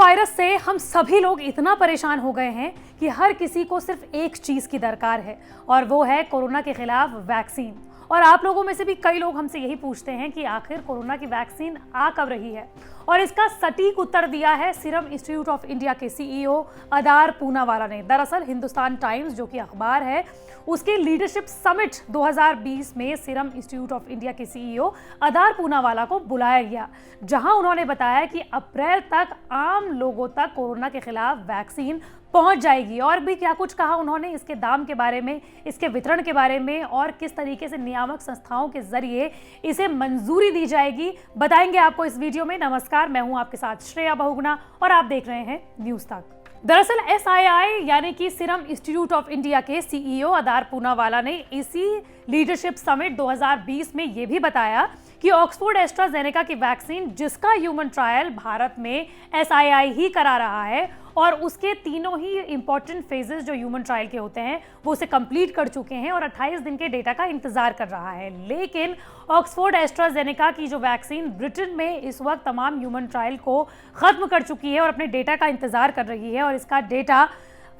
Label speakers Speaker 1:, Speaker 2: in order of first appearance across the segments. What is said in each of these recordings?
Speaker 1: Virus से हम सभी लोग इतना परेशान हो गए हैं कि हर किसी को सिर्फ एक चीज की दरकार है और वो है कोरोना के खिलाफ वैक्सीन। और आप लोगों में से भी कई लोग हमसे यही पूछते हैं कि आखिर कोरोना की वैक्सीन आ कब रही है। और इसका सटीक उत्तर दिया है सीरम इंस्टीट्यूट ऑफ इंडिया के सीईओ अदार पूनावाला ने। दरअसल हिंदुस्तान टाइम्स जो कि अखबार है, उसके लीडरशिप समिट 2020 में सीरम इंस्टीट्यूट ऑफ इंडिया के सीईओ अदार पूनावाला को बुलाया गया, जहां उन्होंने बताया कि अप्रैल तक आम लोगों तक कोरोना के खिलाफ वैक्सीन पहुंच जाएगी। और भी क्या कुछ कहा उन्होंने इसके दाम के बारे में, इसके वितरण के बारे में और किस तरीके से नियामक संस्थाओं के जरिए इसे मंजूरी दी जाएगी, बताएंगे आपको इस वीडियो में। नमस्कार, मैं हूं आपके साथ श्रेया बहुगुणा और आप देख रहे हैं न्यूज तक। दरअसल SII यानी कि सीरम इंस्टीट्यूट ऑफ इंडिया के सीईओ अदार पूनावाला ने इसी लीडरशिप समिट 2020 में यह भी बताया कि ऑक्सफोर्ड एस्ट्राजेनेका की वैक्सीन, जिसका ह्यूमन ट्रायल भारत में SII ही करा रहा है और उसके तीनों ही इंपॉर्टेंट फेजेस जो ह्यूमन ट्रायल के होते हैं वो उसे कंप्लीट कर चुके हैं और 28 दिन के डेटा का इंतजार कर रहा है। लेकिन ऑक्सफोर्ड एस्ट्राजेनेका की जो वैक्सीन ब्रिटेन में इस वक्त तमाम ह्यूमन ट्रायल को खत्म कर चुकी है और अपने डेटा का इंतजार कर रही है और इसका डेटा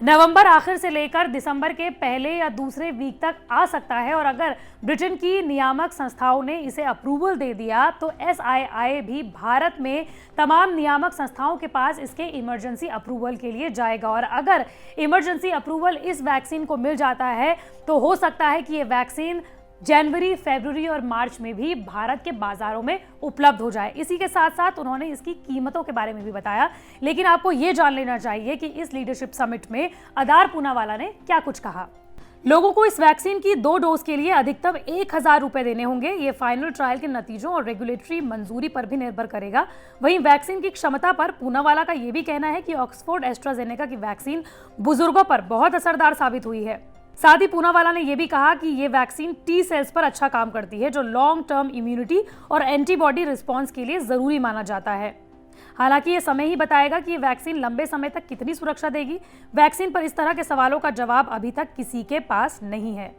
Speaker 1: नवंबर आखिर से लेकर दिसंबर के पहले या दूसरे वीक तक आ सकता है। और अगर ब्रिटेन की नियामक संस्थाओं ने इसे अप्रूवल दे दिया तो SII भी भारत में तमाम नियामक संस्थाओं के पास इसके इमरजेंसी अप्रूवल के लिए जाएगा। और अगर इमरजेंसी अप्रूवल इस वैक्सीन को मिल जाता है तो हो सकता है कि ये वैक्सीन जनवरी, फरवरी और मार्च में भी भारत के बाजारों में उपलब्ध हो जाए। इसी के साथ साथ उन्होंने इसकी कीमतों के बारे में भी बताया। लेकिन आपको यह जान लेना चाहिए कि इस लीडरशिप समिट में अदार पूनावाला ने क्या कुछ कहा। लोगों को इस वैक्सीन की 2 डोज के लिए अधिकतम 1000 रुपए देने होंगे। ये फाइनल ट्रायल के नतीजों और रेगुलेटरी मंजूरी पर भी निर्भर करेगा। वहीं वैक्सीन की क्षमता पर पूनावाला का यह भी कहना है कि ऑक्सफोर्ड एस्ट्राजेनेका की वैक्सीन बुजुर्गों पर बहुत असरदार साबित हुई है। साथ ही पूनावाला ने यह भी कहा कि ये वैक्सीन T सेल्स पर अच्छा काम करती है, जो लॉन्ग टर्म इम्यूनिटी और एंटीबॉडी रिस्पॉन्स के लिए जरूरी माना जाता है। हालांकि ये समय ही बताएगा कि ये वैक्सीन लंबे समय तक कितनी सुरक्षा देगी। वैक्सीन पर इस तरह के सवालों का जवाब अभी तक किसी के पास नहीं है।